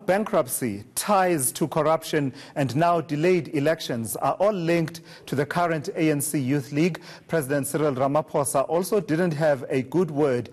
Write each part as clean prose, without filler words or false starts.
bankruptcy, ties to corruption, and now delayed elections are all linked to the current ANC Youth League. President Cyril Ramaphosa also didn't have good words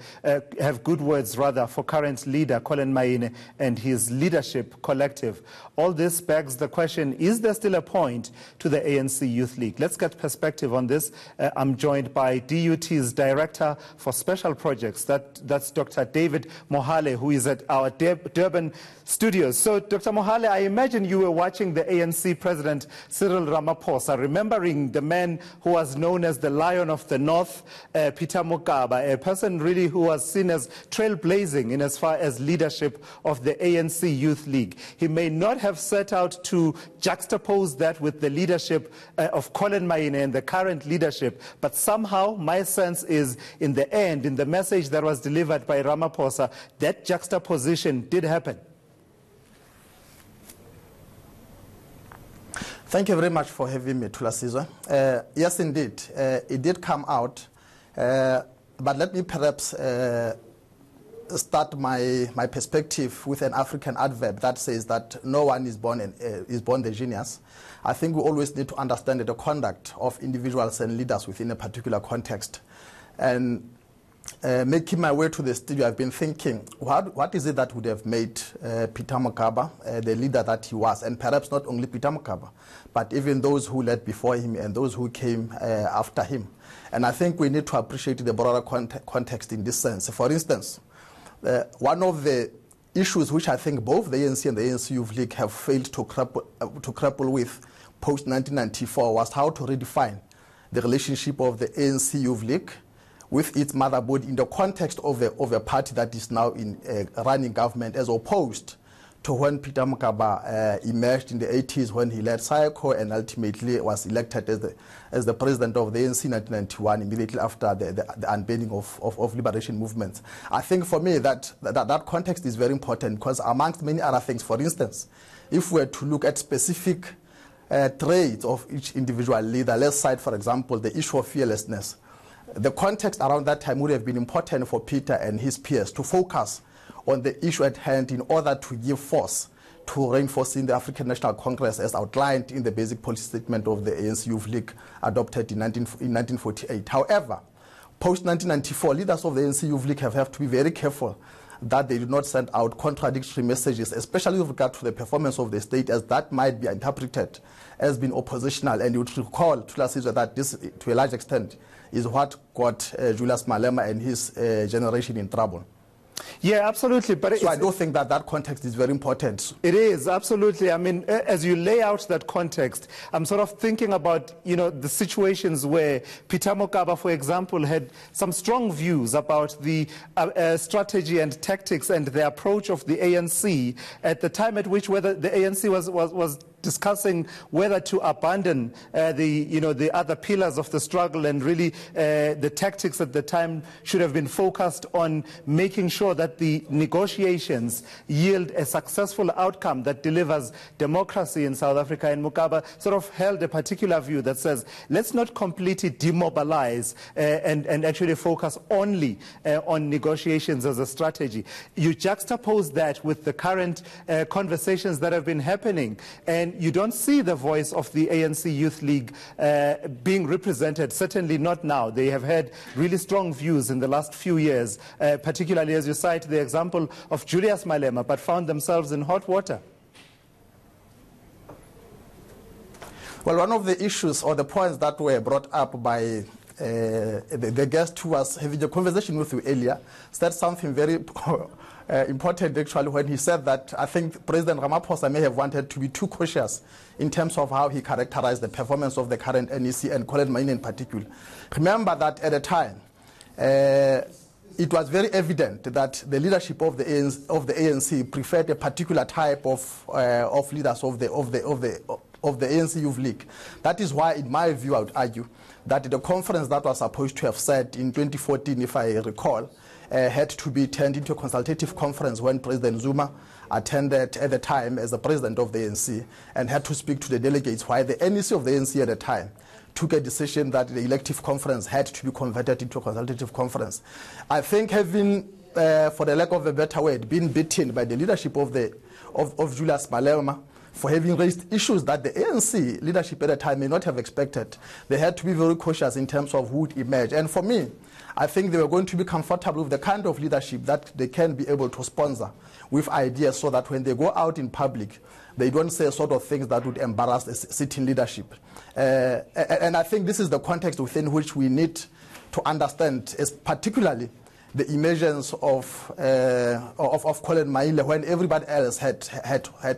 for current leader Collen Maine and his leadership collective. All this begs the question, is there still a point to the ANC Youth League? Let's get perspective on this. I'm joined by DUT's Director for Special Projects, that's Dr. David Mohale, who is at our Durban studios. So, Dr. Mohale, I imagine you were watching the ANC President Cyril Ramaphosa, remembering the man who was known as the Lion of the North, Peter Mokaba, a person really who was seen as trailblazing in as far as leadership of the ANC Youth League. He may not have set out to juxtapose that with the leadership of Collen Maine and the current leadership, but somehow my sense is in the end, in the message that was delivered by Ramaphosa, that juxtaposition did happen. Thank you very much for having me, Thulasizwe. Yes, indeed, it did come out, but let me perhaps start my perspective with an African adverb that says that no one is born the genius. I think we always need to understand the conduct of individuals and leaders within a particular context. And making my way to the studio, I've been thinking, what is it that would have made Peter Mokaba the leader that he was? And perhaps not only Peter Mokaba, but even those who led before him and those who came after him. And I think we need to appreciate the broader context in this sense. For instance, one of the issues which I think both the ANC and the ANC Youth League have failed to grapple with post-1994 was how to redefine the relationship of the ANC Youth League with its motherboard in the context of a party that is now in running government, as opposed to when Peter Mokaba emerged in the 80s, when he led SAICO and ultimately was elected as the president of the ANC in 1991, immediately after the unbanning of liberation movements. I think for me that context is very important, because amongst many other things, for instance, if we were to look at specific traits of each individual leader, let's cite, for example, the issue of fearlessness. The context around that time would have been important for Peter and his peers to focus on the issue at hand in order to give force to reinforcing the African National Congress as outlined in the basic policy statement of the ANC Youth League adopted in 1948. However, post-1994, leaders of the ANC Youth League have to be very careful that they do not send out contradictory messages, especially with regard to the performance of the state, as that might be interpreted as being oppositional. And you would recall, Thulasizwe, that this, to a large extent, is what got Julius Malema and his generation in trouble. Yeah, absolutely. But so I do think that context is very important. It is, absolutely. I mean, as you lay out that context, I'm sort of thinking about, the situations where Peter Mokaba, for example, had some strong views about the strategy and tactics and the approach of the ANC at the time at which whether the ANC was discussing whether to abandon the other pillars of the struggle, and really the tactics at the time should have been focused on making sure that the negotiations yield a successful outcome that delivers democracy in South Africa. And Mokaba sort of held a particular view that says, let's not completely demobilize and actually focus only on negotiations as a strategy. You juxtapose that with the current conversations that have been happening, and you don't see the voice of the ANC Youth League being represented, certainly not now. They have had really strong views in the last few years, particularly as you cite the example of Julius Malema, but found themselves in hot water. Well, one of the issues or the points that were brought up by the guest who was having a conversation with you earlier said something very important, actually, when he said that I think President Ramaphosa may have wanted to be too cautious in terms of how he characterized the performance of the current NEC and Collen Maine in particular. Remember that at the time, it was very evident that the leadership of the ANC preferred a particular type of leaders of the ANC Youth League. That is why, in my view, I would argue that the conference that was supposed to have said in 2014, if I recall, had to be turned into a consultative conference when President Zuma attended at the time as the president of the ANC and had to speak to the delegates, while the NEC of the ANC at the time took a decision that the elective conference had to be converted into a consultative conference. I think having for the lack of a better word, been beaten by the leadership of Julius Malema for having raised issues that the ANC leadership at the time may not have expected. They had to be very cautious in terms of who would emerge. And for me, I think they were going to be comfortable with the kind of leadership that they can be able to sponsor with ideas, so that when they go out in public, they don't say sort of things that would embarrass the sitting leadership. And I think this is the context within which we need to understand, particularly the emergence of Collen Maine, when everybody else had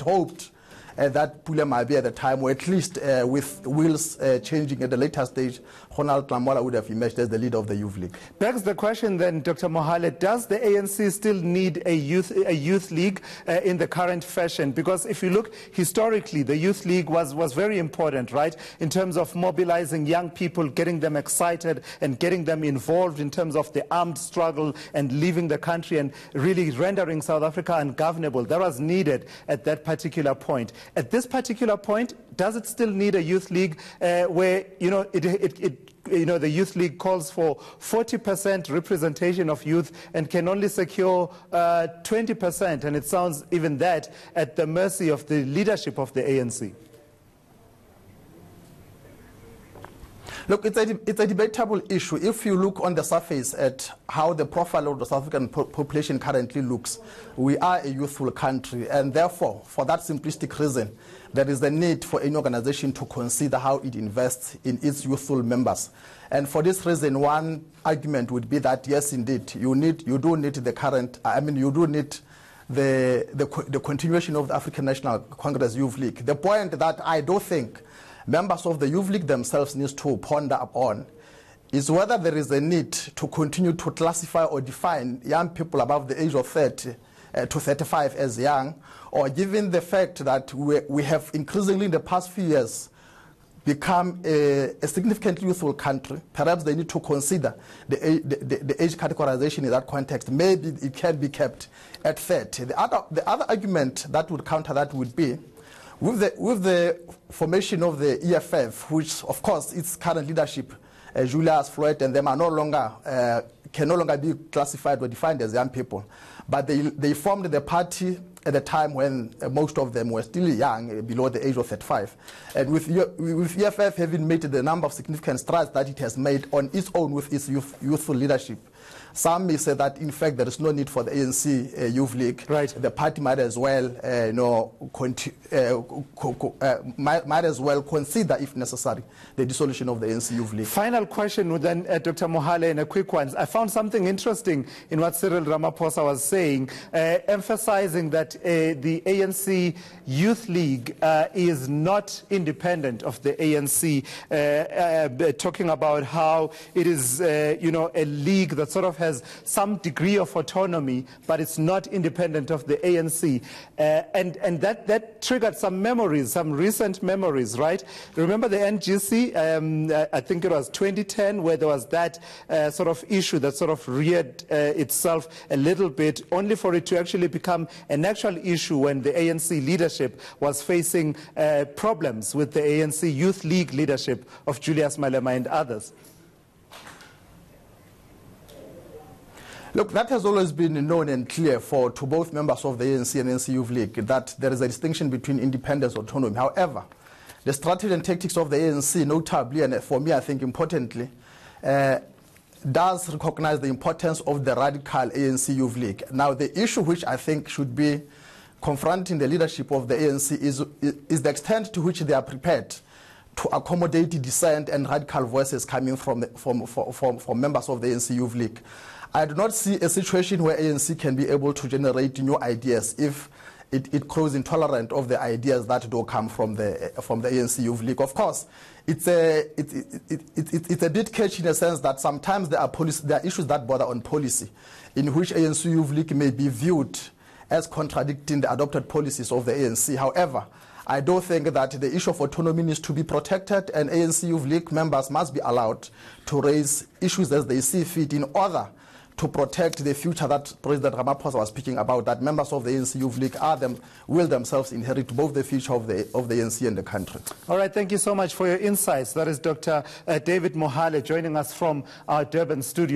hoped that Pule might be at the time, or at least with wheels changing at the later stage, Ronald Lamola would have emerged as the leader of the Youth League. Begs the question then, Dr. Mohale, does the ANC still need a youth league in the current fashion? Because if you look historically, the Youth League was very important, right, in terms of mobilizing young people, getting them excited and getting them involved in terms of the armed struggle and leaving the country and really rendering South Africa ungovernable. That was needed at that particular point. At this particular point, does it still need a youth league where, the Youth League calls for 40% representation of youth and can only secure 20%, and it sounds even that at the mercy of the leadership of the ANC? Look, it's a debatable issue. If you look on the surface at how the profile of the South African population currently looks, we are a youthful country, and therefore, for that simplistic reason, there is a need for any organization to consider how it invests in its youthful members. And for this reason, one argument would be that, yes, indeed, you do need the continuation of the African National Congress Youth League. The point that I do think members of the Youth League themselves need to ponder upon is whether there is a need to continue to classify or define young people above the age of 30 to 35 as young, or given the fact that we have increasingly in the past few years become a significantly youthful country, perhaps they need to consider the age categorization in that context. Maybe it can be kept at 30. The other argument that would counter that would be, with the formation of the EFF, which of course its current leadership, Julius Floyd and them, are can no longer be classified or defined as young people, but they formed the party at a time when most of them were still young, below the age of 35. And with EFF having made the number of significant strides that it has made on its own with its youthful leadership, some may say that, in fact, there is no need for the ANC Youth League. Right. The party might as well, might as well consider, if necessary, the dissolution of the ANC Youth League. Final question then, Dr. Mohale, and a quick one. I found something interesting in what Cyril Ramaphosa was saying, emphasizing that the ANC Youth League is not independent of the ANC, talking about how it is, a league that sort of has some degree of autonomy, but it's not independent of the ANC. And that triggered some memories, some recent memories, right? Remember the NGC, I think it was 2010, where there was that sort of issue that sort of reared itself a little bit, only for it to actually become an actual issue when the ANC leadership was facing problems with the ANC Youth League leadership of Julius Malema and others. Look, that has always been known and clear to both members of the ANC and ANC Youth League, that there is a distinction between independence and autonomy. However, the strategy and tactics of the ANC, notably, and for me, I think importantly, does recognize the importance of the radical ANC Youth League. Now, the issue which I think should be confronting the leadership of the ANC is the extent to which they are prepared to accommodate dissent and radical voices coming from members of the ANC Youth League. I do not see a situation where ANC can be able to generate new ideas if it grows intolerant of the ideas that do come from the ANC Youth League. Of course, it's a bit catchy in a sense that sometimes there are issues that border on policy, in which ANC Youth League may be viewed as contradicting the adopted policies of the ANC. However, I do think that the issue of autonomy needs to be protected, and ANC Youth League members must be allowed to raise issues as they see fit in order to protect the future that President Ramaphosa was speaking about, that members of the ANC Youth League will themselves inherit both the future of the ANC and the country. All right, thank you so much for your insights. That is Dr. David Mohale joining us from our Durban studio.